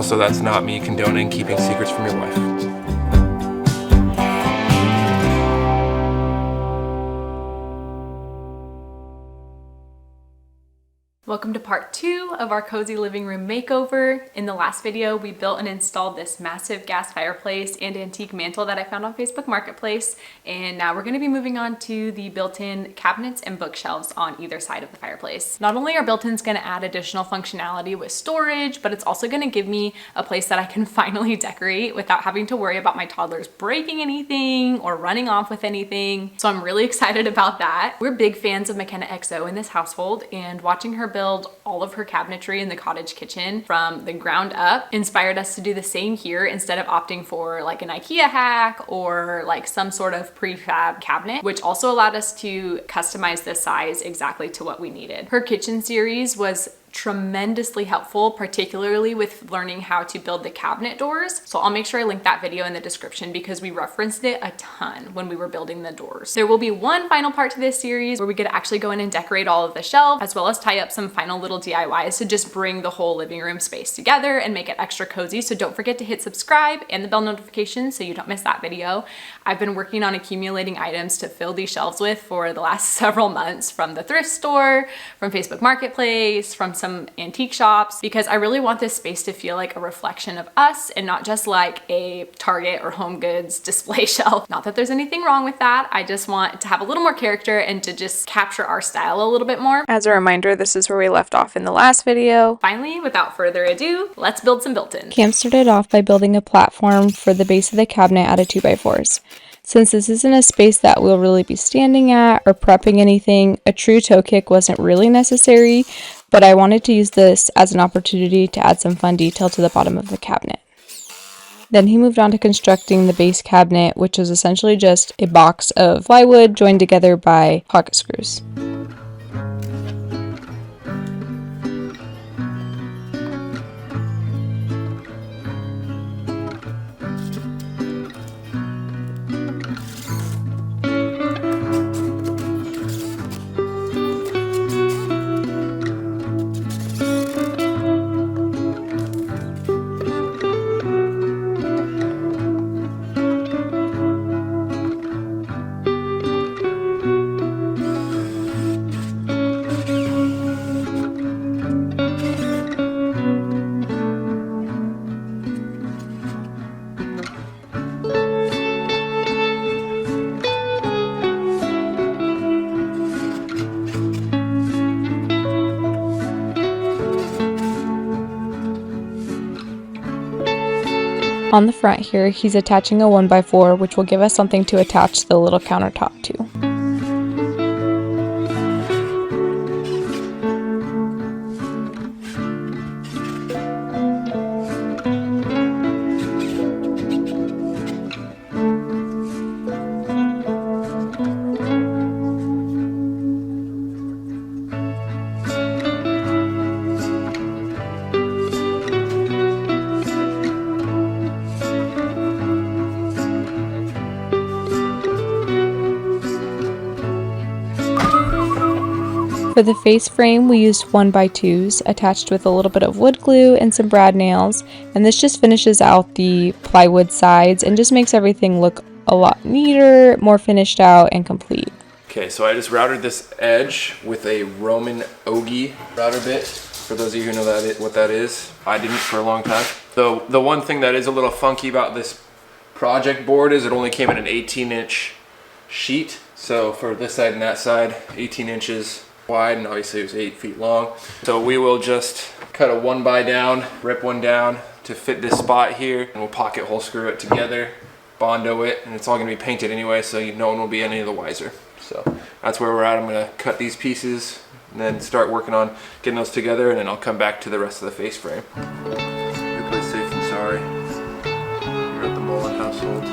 Also, that's not me condoning keeping secrets from your wife. Welcome to part 2 of our cozy living room makeover. In the last video, we built and installed this massive gas fireplace and antique mantle that I found on Facebook Marketplace. And now we're going to be moving on to the built-in cabinets and bookshelves on either side of the fireplace. Not only are built-ins going to add additional functionality with storage, but it's also going to give me a place that I can finally decorate without having to worry about my toddlers breaking anything or running off with anything. So I'm really excited about that. We're big fans of McKenna XO in this household, and watching her build all of her cabinetry in the cottage kitchen from the ground up inspired us to do the same here instead of opting for like an IKEA hack or like some sort of prefab cabinet, which also allowed us to customize the size exactly to what we needed. Her kitchen series was tremendously helpful, particularly with learning how to build the cabinet doors. So I'll make sure I link that video in the description because we referenced it a ton when we were building the doors. There will be one final part to this series where we get to actually go in and decorate all of the shelves, as well as tie up some final little DIYs to just bring the whole living room space together and make it extra cozy. So don't forget to hit subscribe and the bell notification so you don't miss that video. I've been working on accumulating items to fill these shelves with for the last several months, from the thrift store, from Facebook Marketplace, from some antique shops, because I really want this space to feel like a reflection of us and not just like a Target or Home Goods display shelf. Not that there's anything wrong with that. I just want to have a little more character and to just capture our style a little bit more. As a reminder, this is where we left off in the last video. Finally, without further ado, let's build some built-ins. Cam started off by building a platform for the base of the cabinet out of 2x4s. Since this isn't a space that we'll really be standing at or prepping anything, a true toe kick wasn't really necessary, but I wanted to use this as an opportunity to add some fun detail to the bottom of the cabinet. Then he moved on to constructing the base cabinet, which is essentially just a box of plywood joined together by pocket screws. On the front here, he's attaching a 1x4, which will give us something to attach the little countertop to. For the face frame, we used 1x2s attached with a little bit of wood glue and some brad nails, and this just finishes out the plywood sides and just makes everything look a lot neater, more finished out, and complete. Okay, so I just routed this edge with a Roman Ogie router bit. For those of you who know what that is, I didn't for a long time. So the one thing that is a little funky about this project board is it only came in an 18-inch sheet. So for this side and that side, 18 inches wide, and obviously it was 8 feet long. So we will just cut a 1x down, rip one down to fit this spot here, and we'll pocket hole screw it together, Bondo it, and it's all gonna be painted anyway, so no one will be any the wiser. So that's where we're at. I'm gonna cut these pieces and then start working on getting those together, and then I'll come back to the rest of the face frame. We play safe and sorry. You're at the Mullen household.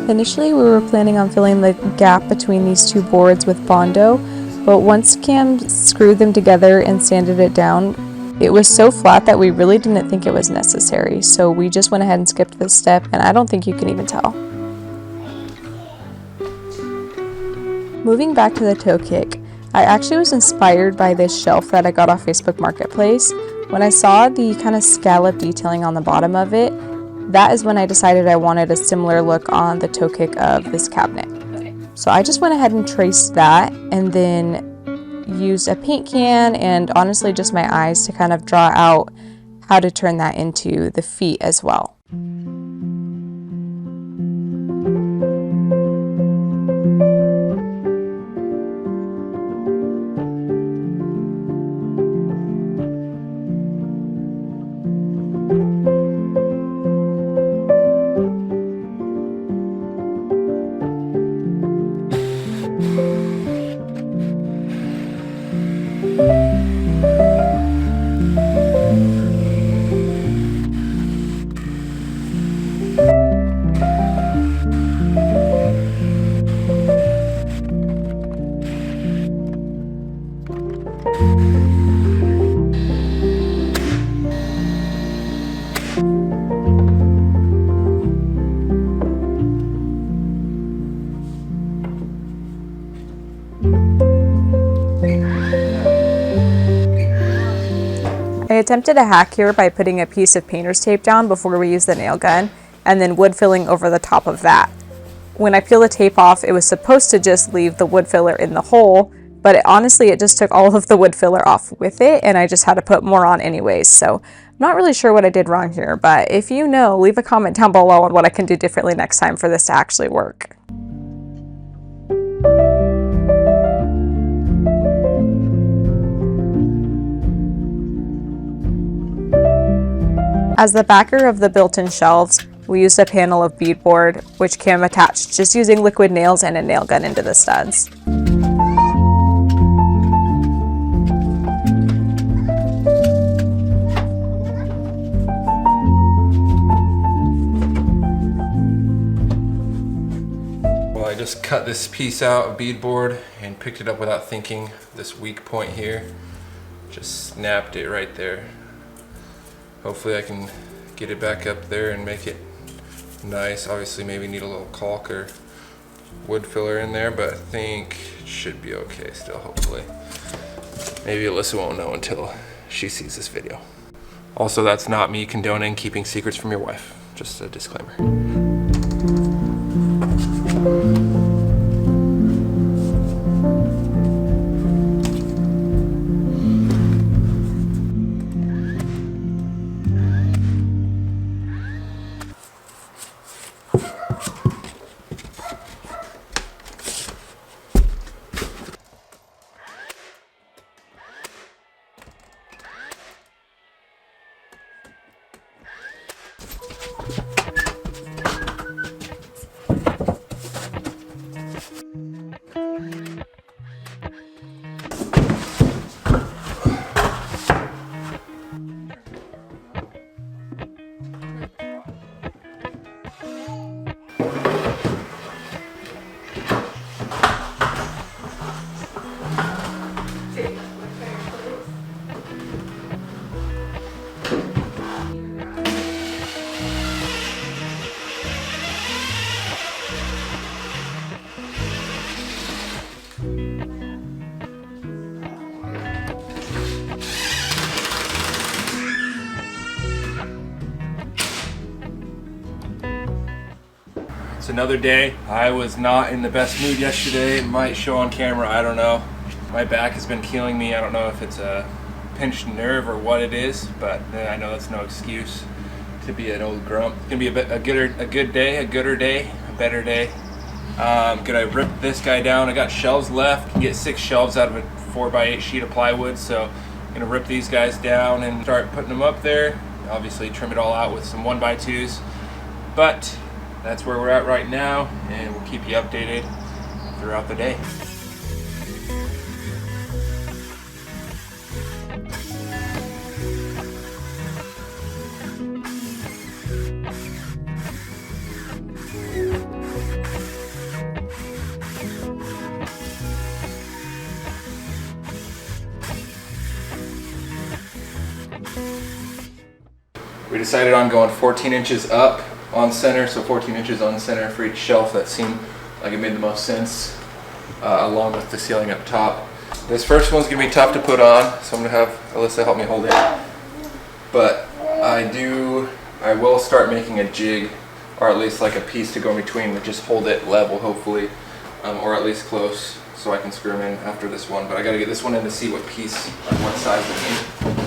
Initially, we were planning on filling the gap between these two boards with Bondo, but once Cam screwed them together and sanded it down, it was so flat that we really didn't think it was necessary, so we just went ahead and skipped this step, and I don't think you can even tell. Moving back to the toe kick, I actually was inspired by this shelf that I got off Facebook Marketplace. When I saw the kind of scallop detailing on the bottom of it, that is when I decided I wanted a similar look on the toe kick of this cabinet. So I just went ahead and traced that and then used a paint can and honestly just my eyes to kind of draw out how to turn that into the feet as well. I attempted a hack here by putting a piece of painter's tape down before we used the nail gun and then wood filling over the top of that. When I peeled the tape off, it was supposed to just leave the wood filler in the hole, but honestly it just took all of the wood filler off with it and I just had to put more on anyways. So I'm not really sure what I did wrong here, but if you know, leave a comment down below on what I can do differently next time for this to actually work. As the backer of the built-in shelves, we used a panel of beadboard, which Cam attached just using liquid nails and a nail gun into the studs. Well, I just cut this piece out of beadboard and picked it up without thinking. This weak point here, just snapped it right there. Hopefully I can get it back up there and make it nice. Obviously maybe need a little caulk or wood filler in there, but I think it should be okay still, hopefully. Maybe Alyssa won't know until she sees this video. Also, that's not me condoning keeping secrets from your wife. Just a disclaimer. It's another day. I was not in the best mood yesterday. It might show on camera, I don't know. My back has been killing me. I don't know if it's a pinched nerve or what it is, but I know that's no excuse to be an old grump. It's gonna be a good day, a better day. Gonna rip this guy down. I got shelves left. You can get 6 shelves out of a 4x8 sheet of plywood, so I'm gonna rip these guys down and start putting them up there. Obviously trim it all out with some 1x2s, but that's where we're at right now, and we'll keep you updated throughout the day. decided on going 14 inches up on center, so 14 inches on center for each shelf. That seemed like it made the most sense, along with the ceiling up top. This first one's gonna be tough to put on, so I'm gonna have Alyssa help me hold it. But I will start making a jig, or at least like a piece to go in between, but just hold it level, hopefully, or at least close, so I can screw them in after this one. But I gotta get this one in to see what piece, like what size they need.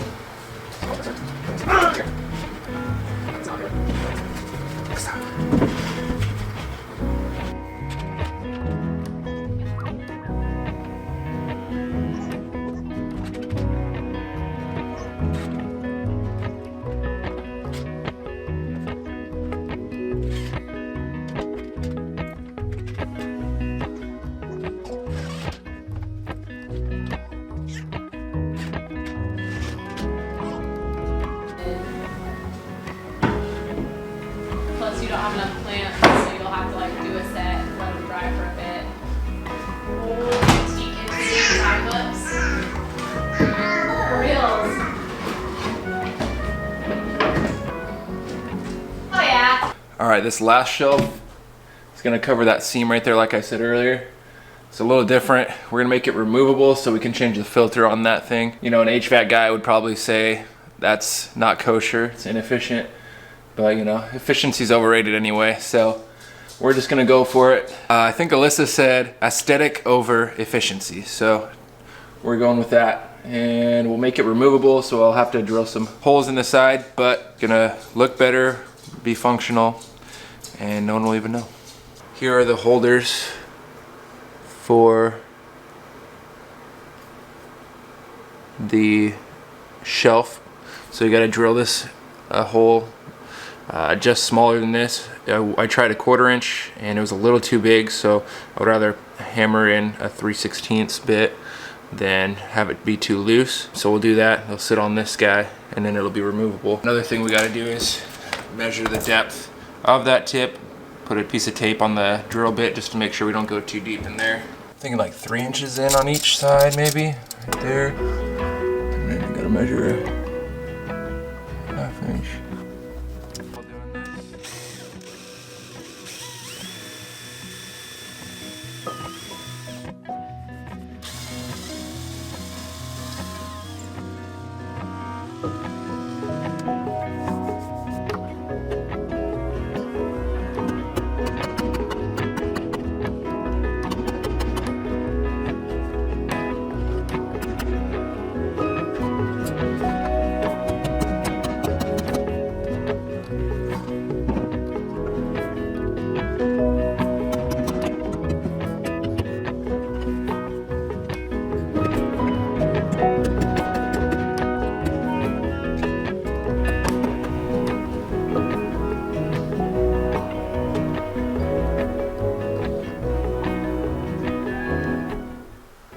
Plus you don't have enough plants, so you'll have to like do a set, let them dry for a bit. Oh, you can see time lapse. For reals. Oh yeah. All right, this last shelf is gonna cover that seam right there, like I said earlier. It's a little different. We're gonna make it removable so we can change the filter on that thing. You know, an HVAC guy would probably say that's not kosher, it's inefficient. But you know, efficiency's overrated anyway, so we're just gonna go for it. I think Alyssa said aesthetic over efficiency, so we're going with that. And we'll make it removable, so I'll have to drill some holes in the side, but gonna look better, be functional, and no one will even know. Here are the holders for the shelf. So you gotta drill this hole just smaller than this. I tried a 1/4 inch and it was a little too big, so I would rather hammer in a 3/16 bit than have it be too loose. So we'll do that. It'll sit on this guy and then it'll be removable. Another thing we gotta do is measure the depth of that tip. Put a piece of tape on the drill bit just to make sure we don't go too deep in there. I'm thinking like 3 inches in on each side, maybe, right there. And then we gotta measure a 1/2 inch.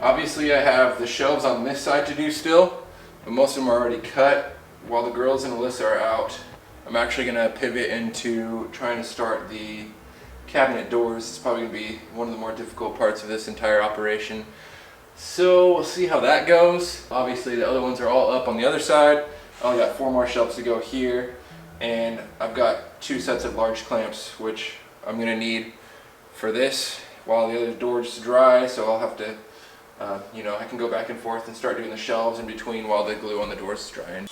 Obviously I have the shelves on this side to do still, but most of them are already cut. While the girls and Alyssa are out, I'm actually going to pivot into trying to start the cabinet doors. It's probably going to be one of the more difficult parts of this entire operation. So we'll see how that goes. Obviously the other ones are all up on the other side. I only got 4 more shelves to go here, and I've got 2 sets of large clamps, which I'm going to need for this while the other doors dry, so I'll have to you know, I can go back and forth and start doing the shelves in between while the glue on the doors is drying.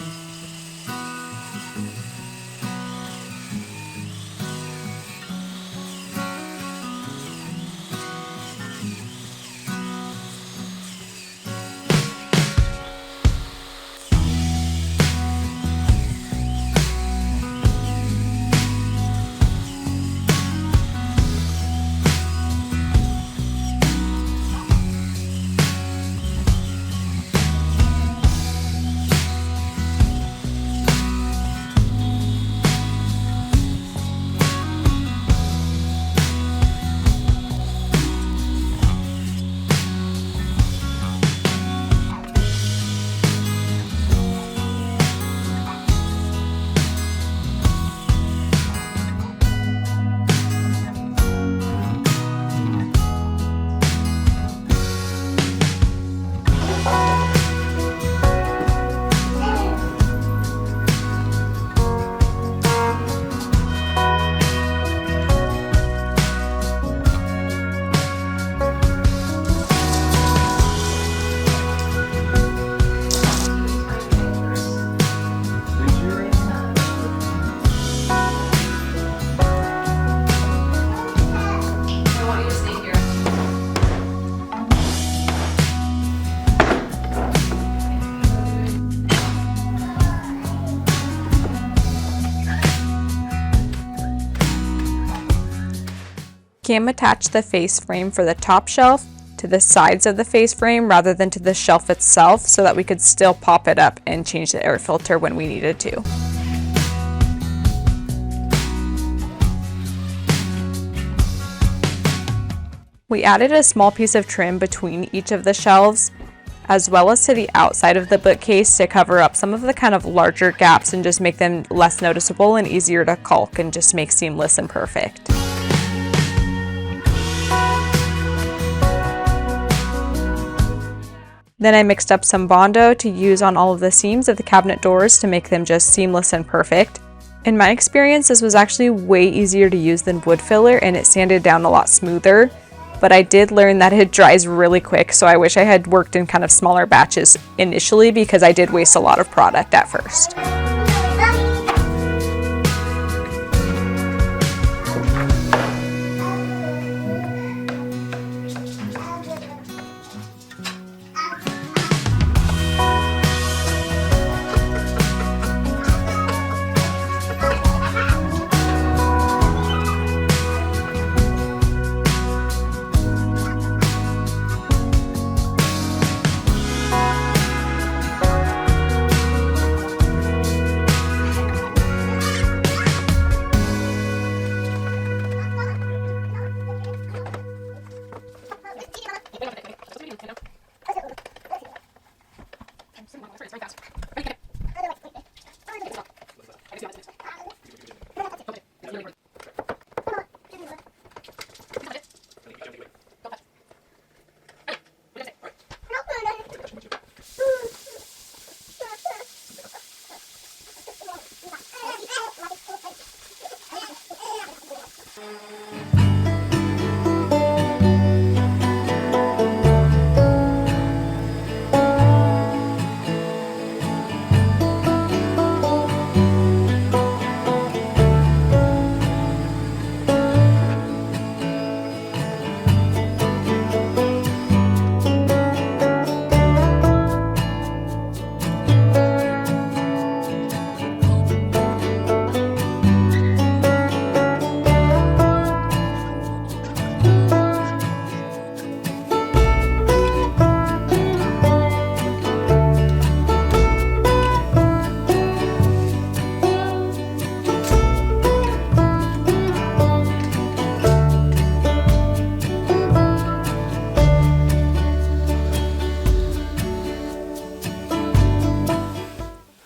Cam attached the face frame for the top shelf to the sides of the face frame rather than to the shelf itself so that we could still pop it up and change the air filter when we needed to. We added a small piece of trim between each of the shelves, as well as to the outside of the bookcase to cover up some of the kind of larger gaps and just make them less noticeable and easier to caulk and just make seamless and perfect. Then I mixed up some Bondo to use on all of the seams of the cabinet doors to make them just seamless and perfect. In my experience, this was actually way easier to use than wood filler and it sanded down a lot smoother. But I did learn that it dries really quick, so I wish I had worked in kind of smaller batches initially because I did waste a lot of product at first.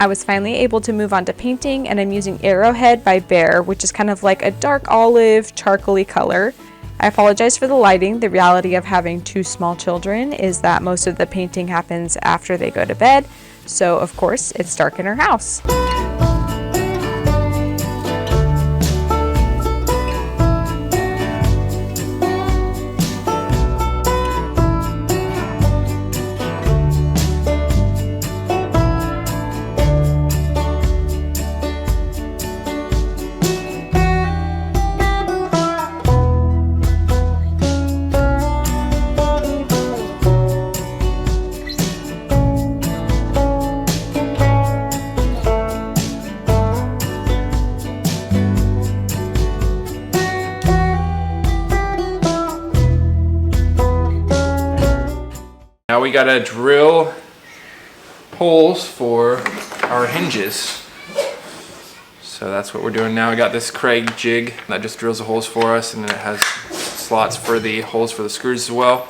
I was finally able to move on to painting, and I'm using Arrowhead by Behr, which is kind of like a dark olive, charcoaly color. I apologize for the lighting. The reality of having two small children is that most of the painting happens after they go to bed, so of course it's dark in our house. Now we gotta drill holes for our hinges. So that's what we're doing now. I got this Craig jig that just drills the holes for us, and then it has slots for the holes for the screws as well.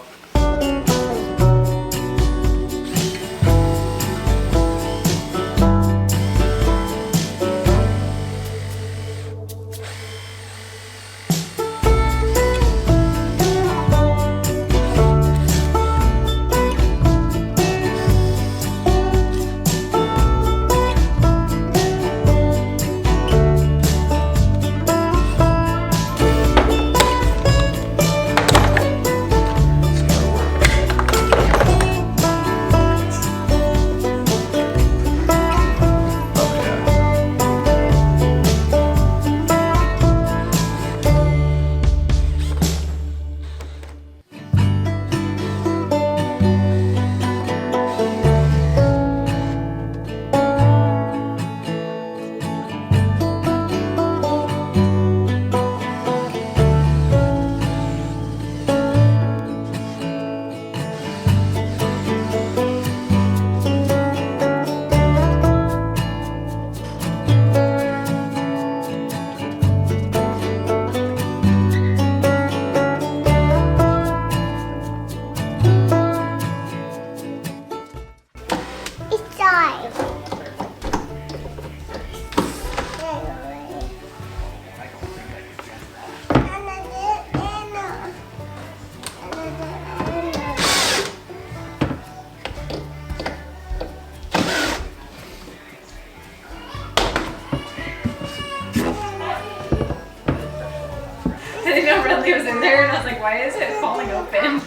suddenly was in there and I was like, why is it falling open?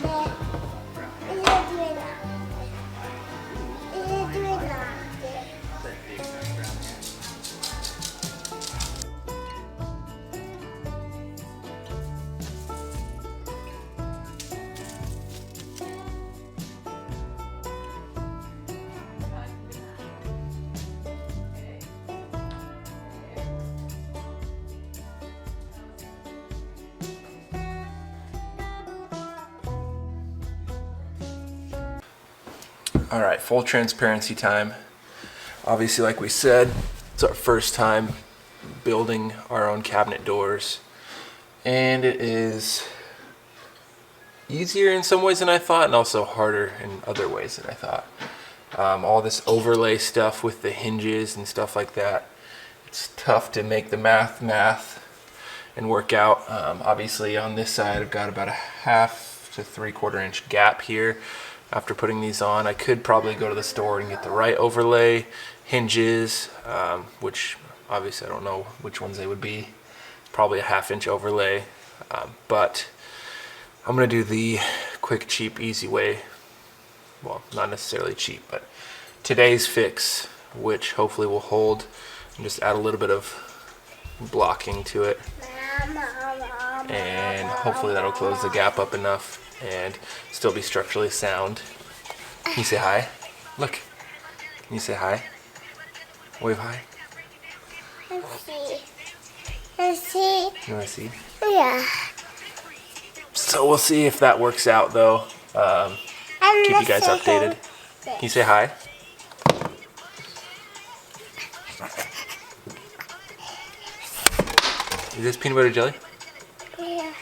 All right, full transparency time. Obviously, like we said, it's our first time building our own cabinet doors. And it is easier in some ways than I thought, and also harder in other ways than I thought. All this overlay stuff with the hinges and stuff like that, it's tough to make the math and work out. Obviously on this side I've got about a 1/2 to 3/4 inch gap here. After putting these on, I could probably go to the store and get the right overlay hinges, which obviously I don't know which ones they would be. Probably a 1/2 inch overlay, but I'm gonna do the quick, cheap, easy way. Well, not necessarily cheap, but today's fix, which hopefully will hold, and just add a little bit of blocking to it, and hopefully that'll close the gap up enough and still be structurally sound. Can you say hi? Look, can you say hi? Wave hi. Let's see. You wanna see? Yeah. So we'll see if that works out though. Keep you guys updated. Can you say hi? Is this peanut butter jelly? Yeah.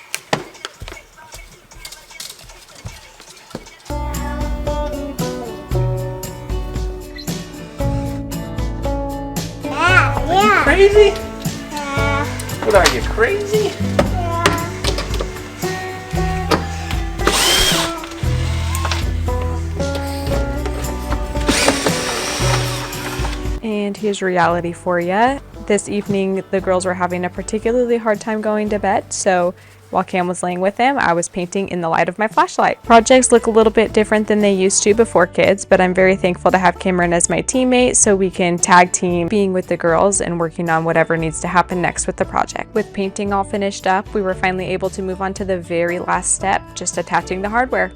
Yeah. Crazy? Yeah. What are you, crazy? And here's reality for you. This evening, the girls were having a particularly hard time going to bed, so while Cam was laying with them, I was painting in the light of my flashlight. Projects look a little bit different than they used to before kids, but I'm very thankful to have Cameron as my teammate so we can tag team being with the girls and working on whatever needs to happen next with the project. With painting all finished up, we were finally able to move on to the very last step, just attaching the hardware.